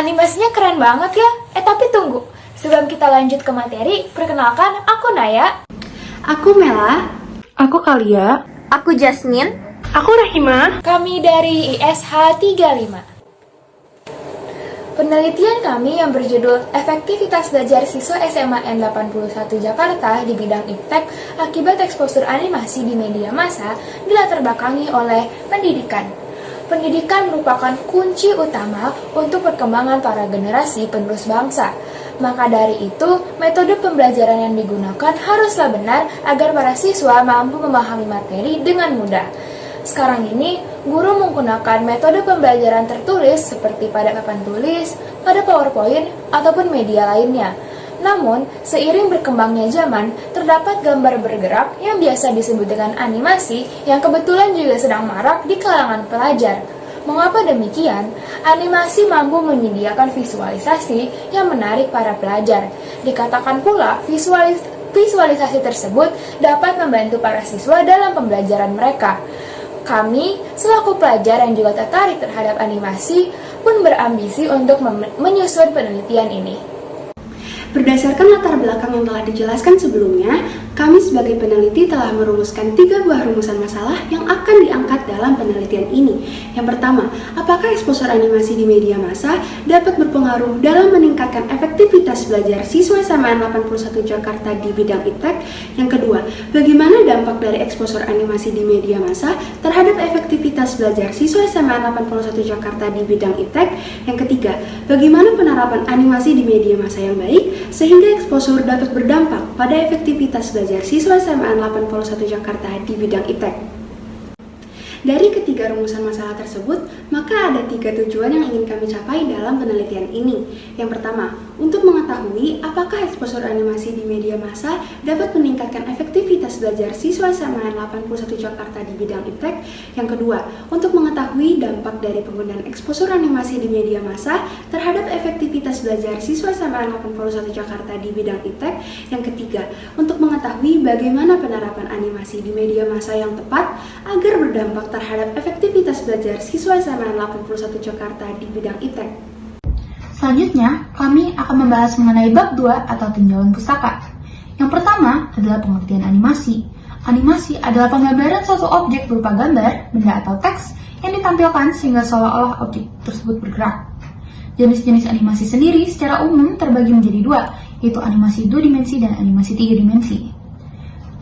Animasinya keren banget ya. Tapi tunggu, sebelum kita lanjut ke materi, perkenalkan aku Naya. Aku Mela. Aku Kalia. Aku Jasmine. Aku Rahima. Kami dari ISH 35. Penelitian kami yang berjudul Efektivitas Belajar Siswa SMA N81 Jakarta di bidang iptek akibat eksposur animasi di media massa dilatar belakangi oleh pendidikan. Pendidikan merupakan kunci utama untuk perkembangan para generasi penerus bangsa. Maka dari itu, metode pembelajaran yang digunakan haruslah benar agar para siswa mampu memahami materi dengan mudah. Sekarang ini, guru menggunakan metode pembelajaran tertulis seperti pada papan tulis, pada PowerPoint, ataupun media lainnya. Namun, seiring berkembangnya zaman, terdapat gambar bergerak yang biasa disebut dengan animasi yang kebetulan juga sedang marak di kalangan pelajar. Mengapa demikian? Animasi mampu menyediakan visualisasi yang menarik para pelajar. Dikatakan pula, visualisasi tersebut dapat membantu para siswa dalam pembelajaran mereka. Kami, selaku pelajar yang juga tertarik terhadap animasi, pun berambisi untuk menyusun penelitian ini. Berdasarkan latar belakang yang telah dijelaskan sebelumnya, kami sebagai peneliti telah merumuskan 3 buah rumusan masalah yang akan diangkat dalam penelitian ini. Yang pertama, apakah eksposur animasi di media massa dapat berpengaruh dalam meningkatkan efektivitas belajar siswa SMA N81 Jakarta di bidang iptek? Yang kedua, bagaimana dampak dari eksposur animasi di media massa terhadap efektivitas belajar siswa SMA N81 Jakarta di bidang iptek? Yang ketiga, bagaimana penerapan animasi di media massa yang baik sehingga eksposur dapat berdampak pada efektivitas belajar siswa SMA N81 Jakarta di bidang iptek. Dari ketiga rumusan masalah tersebut, maka ada 3 tujuan yang ingin kami capai dalam penelitian ini. Yang pertama, untuk mengetahui apakah eksposur animasi di media massa dapat meningkatkan efektivitas belajar siswa SMA N81 Jakarta di bidang iptek. Yang kedua, untuk mengetahui dampak dari penggunaan eksposur animasi di media massa terhadap efektivitas belajar siswa SMA N81 Jakarta di bidang iptek. Yang ketiga, untuk mengetahui bagaimana penerapan animasi di media massa yang tepat agar berdampak terhadap efektivitas belajar siswa SMA N81 Jakarta di bidang iptek. Selanjutnya, kami akan membahas mengenai bab 2 atau tinjauan pustaka. Yang pertama adalah pengertian animasi. Animasi adalah penggambaran suatu objek berupa gambar, benda atau teks yang ditampilkan sehingga seolah-olah objek tersebut bergerak. Jenis-jenis animasi sendiri secara umum terbagi menjadi 2, yaitu animasi 2 dimensi dan animasi 3 dimensi.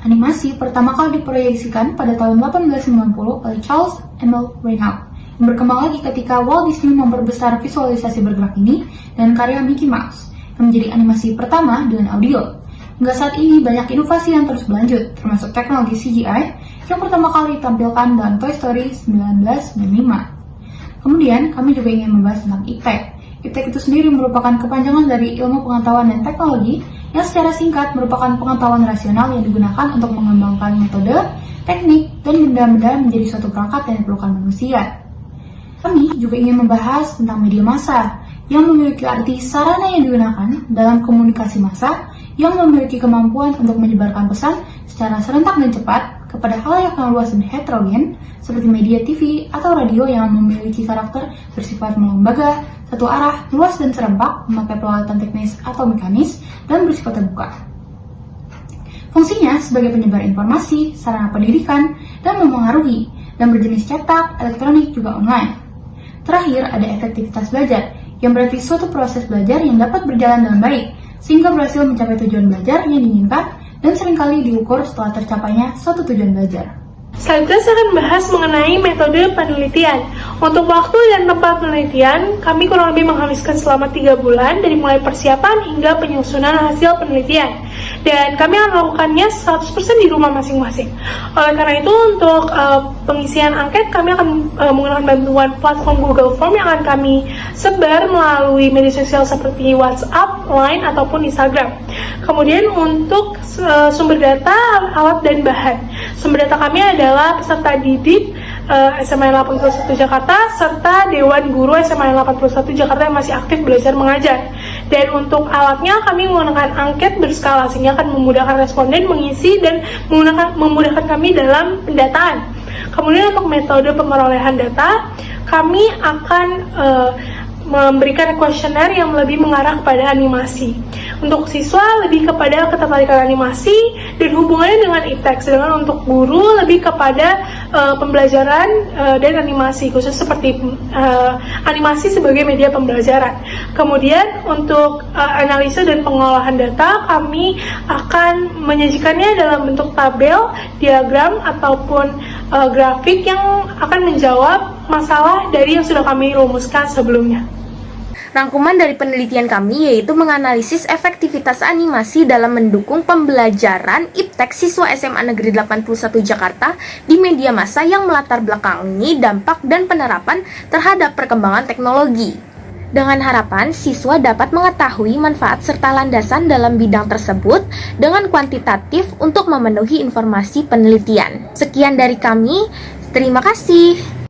Animasi pertama kali diproyeksikan pada tahun 1890 oleh Charles Emile Reynaud, yang berkembang lagi ketika Walt Disney memperbesar visualisasi bergerak ini dan karya Mickey Mouse, yang menjadi animasi pertama dengan audio. Hingga saat ini banyak inovasi yang terus berlanjut, termasuk teknologi CGI yang pertama kali ditampilkan dalam Toy Story 1995. Kemudian, kami juga ingin membahas tentang iptek. Iptek itu sendiri merupakan kepanjangan dari ilmu pengetahuan dan teknologi yang secara singkat merupakan pengetahuan rasional yang digunakan untuk mengembangkan metode, teknik, dan benda-benda menjadi suatu perangkat yang diperlukan manusia. Kami juga ingin membahas tentang media massa yang memiliki arti sarana yang digunakan dalam komunikasi massa yang memiliki kemampuan untuk menyebarkan pesan secara serentak dan cepat kepada halayak yang luas dan heterogen seperti media TV atau radio yang memiliki karakter bersifat melembaga, satu arah, luas dan serempak, memakai peralatan teknis atau mekanis, dan bersifat terbuka. Fungsinya sebagai penyebar informasi, sarana pendidikan, dan memengaruhi, dan berjenis cetak, elektronik, juga online. Terakhir, ada efektivitas belajar, yang berarti suatu proses belajar yang dapat berjalan dengan baik, sehingga berhasil mencapai tujuan belajar yang diinginkan, dan seringkali diukur setelah tercapainya suatu tujuan belajar. Selanjutnya saya akan bahas mengenai metode penelitian. Untuk waktu dan tempat penelitian, kami kurang lebih menghabiskan selama 3 bulan dari mulai persiapan hingga penyusunan hasil penelitian. Dan kami akan melakukannya 100% di rumah masing-masing. Oleh karena itu, untuk pengisian angket, kami akan menggunakan bantuan platform Google Form yang akan kami sebar melalui media sosial seperti WhatsApp, Line, ataupun Instagram. Kemudian untuk sumber data, alat, dan bahan. Sumber data kami adalah peserta didik SMA 81 Jakarta serta Dewan Guru SMA 81 Jakarta yang masih aktif belajar mengajar. Dan untuk alatnya kami menggunakan angket berskala sehingga akan memudahkan responden mengisi dan memudahkan kami dalam pendataan. Kemudian untuk metode pemerolehan data, kami akan memberikan kuesioner yang lebih mengarah kepada animasi. Untuk siswa lebih kepada ketertarikan animasi dan hubungannya dengan IPTEK, sedangkan untuk guru lebih kepada pembelajaran dan animasi, khusus seperti animasi sebagai media pembelajaran. Kemudian untuk analisa dan pengolahan data, kami akan menyajikannya dalam bentuk tabel, diagram, ataupun grafik yang akan menjawab masalah dari yang sudah kami rumuskan sebelumnya. Rangkuman dari penelitian kami yaitu menganalisis efektivitas animasi dalam mendukung pembelajaran IPTEK siswa SMA Negeri 81 Jakarta di media massa yang melatar belakangi dampak dan penerapan terhadap perkembangan teknologi. Dengan harapan siswa dapat mengetahui manfaat serta landasan dalam bidang tersebut dengan kuantitatif untuk memenuhi informasi penelitian. Sekian dari kami, terima kasih.